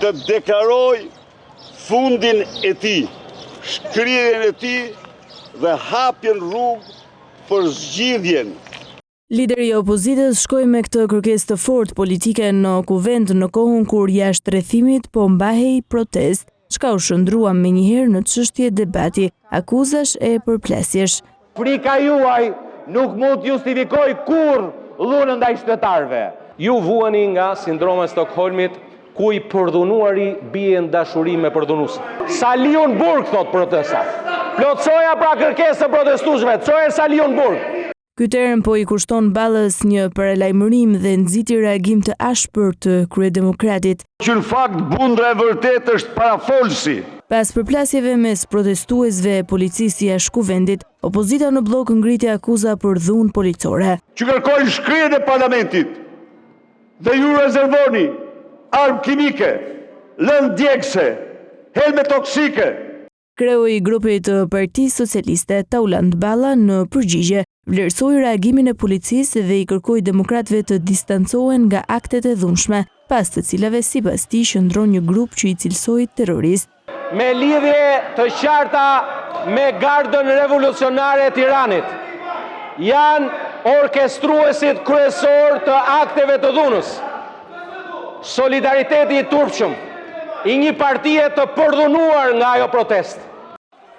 të deklaroj fundin e tij, shkrirjen e tij dhe hapjen rrugë për zgjidhjen. Lideri i opozitës shkoi me këtë kërkesë të fortë politike në kuvent në kohën kur jashtë rrethimit po mbahej protestë, çka u shndrua menjëherë në çështje debati, akuzash e përplasjesh. Frika juaj nuk mund të justifikoj kurrë dhunën ndaj qytetarëve. Ju vuani nga sindroma e Stockholmit, ku i përdhunuari bie në dashuri me përdhunuesin. Sa Lion Burg thot protesta. Plotsoja pra kërkesë të protestuesve, çojë sa Lion Burg. Ky term po i kushton Ballës një paralajmërim dhe nxiti reagim të ashpër të kryedemokratit. Që në fakt bundra e vërtet është parafolsi. Pas përplasjeve mes protestuesve e policisë jashtë kuvendit, opozita në blok ngriti akuza për dhunë policore. Që kërkojnë shkrirjen e parlamentit dhe ju rezervoni armë kimike, lëndë djegëse, helme toksike. Kreu i grupit të Partisë Socialiste, Tauland Balla, në përgjigje, vlerësoi reagimin e policisë dhe i kërkoi demokratëve të distancohen nga aktet e dhunshme, pas të cilave sipas tij qëndron një grup që i cilësoi terrorist. Me lidhje të qarta me Gardën Revolucionare e Tiranit, janë orkestruesit kryesor të akteve të dhunës. Solidariteti i turpshëm i një partie të përdhunuar nga ajo protestë.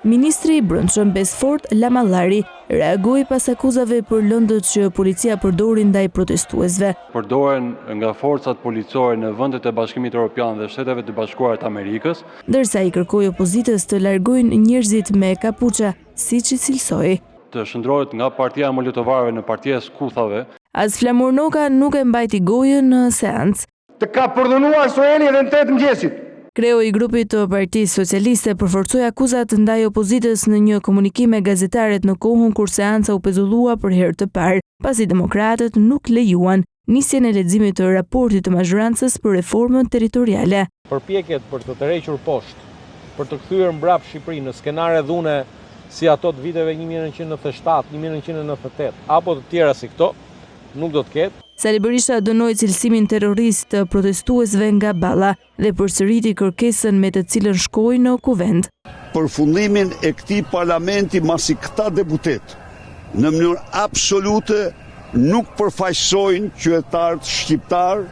Ministri i Brendshëm Besfort Lamallari reagoi pas akuzave për lëndët që policia përdori ndaj protestuesve. Përdoren nga forcat policore në vendet e Bashkimit Evropian dhe Shteteve të Bashkuara të Amerikës, ndërsa i kërkoi opozitës të largojnë njerëzit me kapuça, siç i cilsoi. Të shndrohet nga Partia e Molitovarëve në Partia e Skuthave. As Flamur Noka nuk e mbajti gojën në seancë. Të ka përdhunuar Soeli edhe në 8 mëngjesit. Kreu i grupit të Partisë Socialiste përforcoi akuzat ndaj opozitës në një komunikim me gazetarët në kohën kur seanca u pezullua për herë të parë, pasi demokratët nuk lejuan nisjen e leximit të raportit të mazhorancës për reformën territoriale. Përpjekjet për të tërhequr poshtë, për të kthyer mbrapa Shqipërinë në skenare dhune si ato të viteve 1997, 1998 apo të tjera si këto, nuk do të ketë. Sali Berisha dënoi cilësimin terrorist të protestuesve nga Balla dhe përsëriti kërkesën me të cilën shkoi në kuvent. Përfundimin e këtij parlamenti masi këta deputet në mënyrë absolute nuk përfaqësojnë qytetarët shqiptar